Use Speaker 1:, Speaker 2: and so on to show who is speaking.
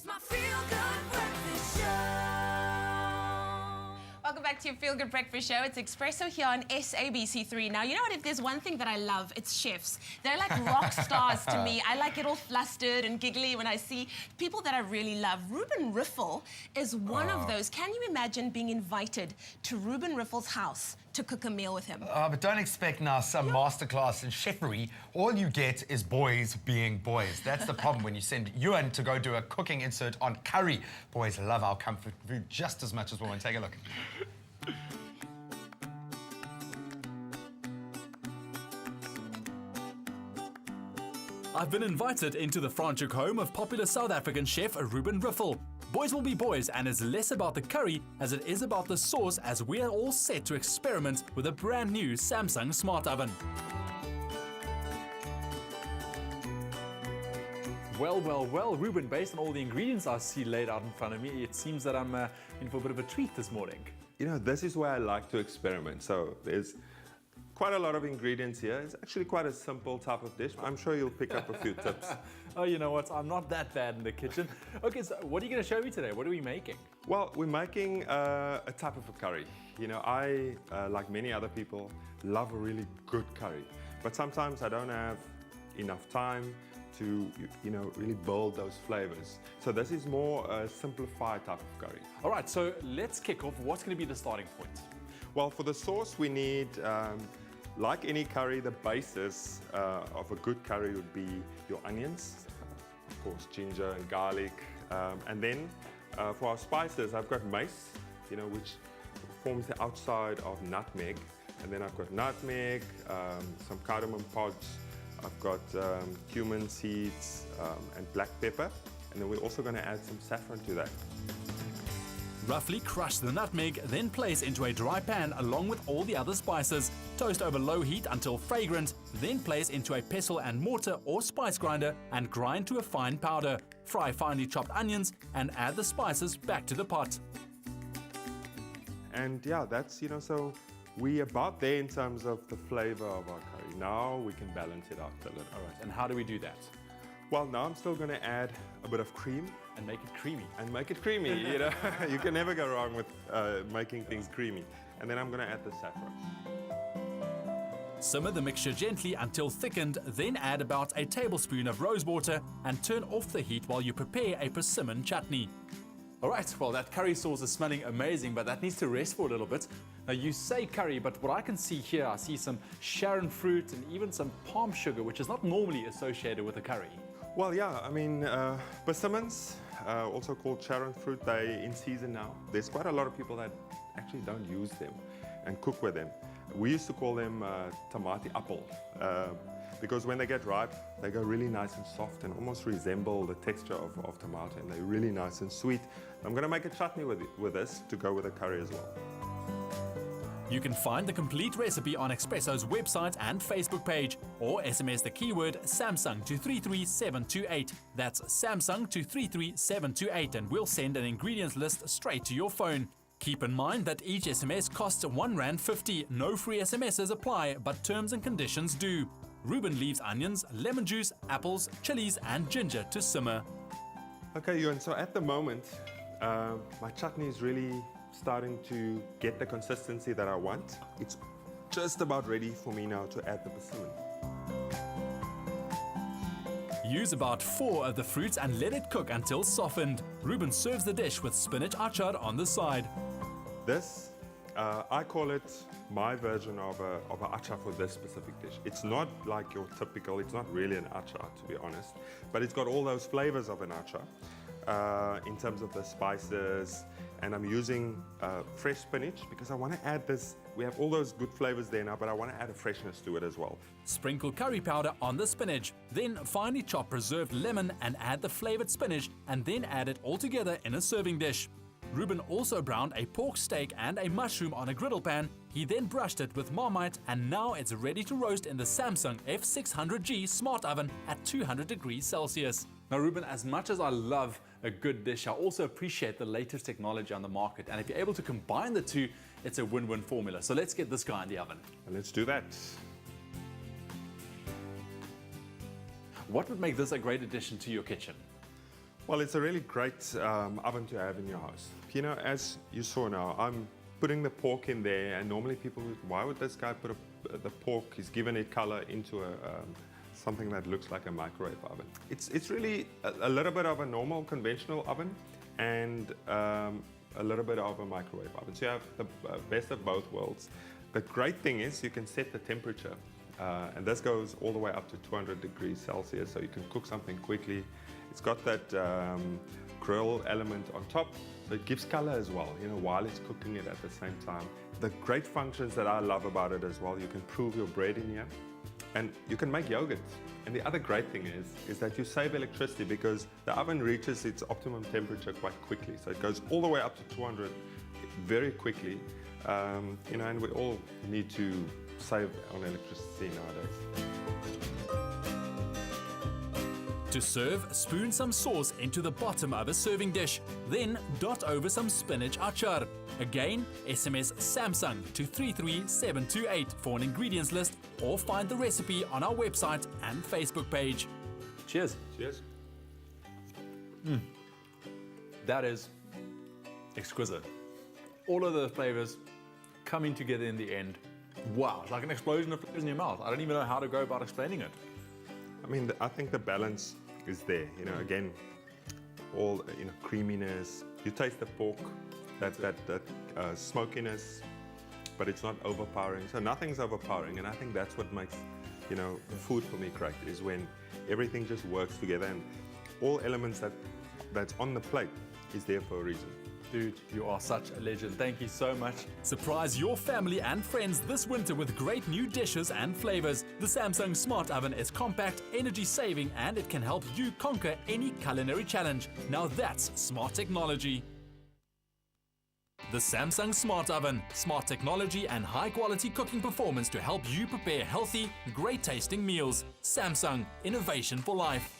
Speaker 1: my feel-good breakfast show.
Speaker 2: Welcome back to your Feel Good Breakfast Show. It's Espresso here on SABC3. Now, you know what? If there's one thing that I love, it's chefs. They're like rock stars to me. I like get all flustered and giggly when I see people that I really love. Reuben Riffle is one of those. Can you imagine being invited to Reuben Riffle's house to cook a meal with him?
Speaker 3: But don't expect now some masterclass in cheffery. All you get is boys being boys. That's the problem when you send Ewan to go do a cooking insert on curry. Boys love our comfort food just as much as women. Take a look.
Speaker 4: I've been invited into the Franschhoek home of popular South African chef Reuben Riffle. Boys will be boys, and it's less about the curry as it is about the sauce, as we are all set to experiment with a brand new Samsung smart oven. Well, Reuben, based on all the ingredients I see laid out in front of me, it seems that I'm in for a bit of a treat this morning.
Speaker 5: You know, this is where I like to experiment. So there's quite a lot of ingredients here. It's actually quite a simple type of dish. I'm sure you'll pick up a few tips.
Speaker 4: Oh, you know what? I'm not that bad in the kitchen. Okay, so what are you going to show me today? What are we making?
Speaker 5: Well, we're making a type of a curry. You know, I, like many other people, love a really good curry. But sometimes I don't have enough time to, you know, really build those flavors. So this is more a simplified type of curry.
Speaker 4: All right, so let's kick off. What's going to be the starting point?
Speaker 5: Well, for the sauce, we need, like any curry, the basis of a good curry would be your onions, of course, ginger and garlic. And then for our spices, I've got mace, you know, which forms the outside of nutmeg. And then I've got nutmeg, some cardamom pods, I've got cumin seeds and black pepper. And then we're also going to add some saffron to that.
Speaker 4: Roughly crush the nutmeg, then place into a dry pan along with all the other spices. Toast over low heat until fragrant, then place into a pestle and mortar or spice grinder and grind to a fine powder. Fry finely chopped onions and add the spices back to the pot.
Speaker 5: And yeah, that's, you know, so we're about there in terms of the flavor of our curry. Now we can balance it out a little.
Speaker 4: All right, and how do we do that?
Speaker 5: Well, now I'm still going to add a bit of cream.
Speaker 4: And make it creamy.
Speaker 5: And make it creamy, you know. You can never go wrong with making things creamy. And then I'm going to add the saffron.
Speaker 4: Simmer the mixture gently until thickened, then add about a tablespoon of rose water and turn off the heat while you prepare a persimmon chutney. All right, well, that curry sauce is smelling amazing, but that needs to rest for a little bit. Now, you say curry, but what I can see here, I see some Sharon fruit and even some palm sugar, which is not normally associated with a curry.
Speaker 5: Well, yeah, I mean, persimmons, also called Sharon fruit, they're in season now. There's quite a lot of people that actually don't use them and cook with them. We used to call them tamati apple because when they get ripe, they go really nice and soft and almost resemble the texture of tomato, and they're really nice and sweet. I'm going to make a chutney with this to go with the curry as well.
Speaker 4: You can find the complete recipe on Espresso's website and Facebook page, or SMS the keyword Samsung to 33728. That's Samsung to 33728, and we'll send an ingredients list straight to your phone. Keep in mind that each SMS costs R1.50. No free SMSs apply, but terms and conditions do. Reuben leaves onions, lemon juice, apples, chilies, and ginger to simmer.
Speaker 5: Okay, Ewan, so at the moment, my chutney is really starting to get the consistency that I want. It's just about ready for me now to add the persimmon.
Speaker 4: Use about 4 of the fruits and let it cook until softened. Reuben serves the dish with spinach achar on the side.
Speaker 5: This, I call it my version of a achar for this specific dish. It's not like your typical, it's not really an achar to be honest, but it's got all those flavors of an achar in terms of the spices. And I'm using fresh spinach because I want to add this. We have all those good flavors there now, but I want to add a freshness to it as well.
Speaker 4: Sprinkle curry powder on the spinach, then finely chop preserved lemon and add the flavored spinach, and then add it all together in a serving dish. Reuben also browned a pork steak and a mushroom on a griddle pan. He then brushed it with Marmite, and now it's ready to roast in the Samsung F600G smart oven at 200 degrees Celsius. Now, Reuben, as much as I love a good dish, I also appreciate the latest technology on the market. And if you're able to combine the two, it's a win-win formula. So let's get this guy in the oven.
Speaker 5: And let's do that.
Speaker 4: What would make this a great addition to your kitchen?
Speaker 5: Well, it's a really great oven to have in your house. You know, as you saw now, I'm putting the pork in there, and normally people would, why would this guy put the pork, he's given it color into something that looks like a microwave oven. It's really a little bit of a normal conventional oven and a little bit of a microwave oven. So you have the best of both worlds. The great thing is you can set the temperature, and this goes all the way up to 200 degrees Celsius, so you can cook something quickly. It's got that grill element on top, so it gives color as well, you know, while it's cooking it at the same time. The great functions that I love about it as well, you can prove your bread in here, and you can make yogurt. And the other great thing is that you save electricity because the oven reaches its optimum temperature quite quickly. So it goes all the way up to 200 very quickly, you know, and we all need to save on electricity nowadays.
Speaker 4: To serve, spoon some sauce into the bottom of a serving dish, then dot over some spinach achar. Again, SMS Samsung to 33728 for an ingredients list, or find the recipe on our website and Facebook page.
Speaker 6: Cheers.
Speaker 5: Cheers.
Speaker 6: That is exquisite. All of the flavors coming together in the end. Wow, it's like an explosion of flavors in your mouth. I don't even know how to go about explaining it.
Speaker 5: I mean, I think the balance is there. You know, again, all creaminess. You taste the pork, that smokiness, but it's not overpowering. So nothing's overpowering, and I think that's what makes, you know, food for me great. Is when everything just works together, and all elements that's on the plate is there for a reason.
Speaker 6: Dude, you are such a legend. Thank you so much.
Speaker 4: Surprise your family and friends this winter with great new dishes and flavors. The Samsung Smart Oven is compact, energy saving, and it can help you conquer any culinary challenge. Now that's smart technology. The Samsung Smart Oven. Smart technology and high quality cooking performance to help you prepare healthy, great tasting meals. Samsung, innovation for life.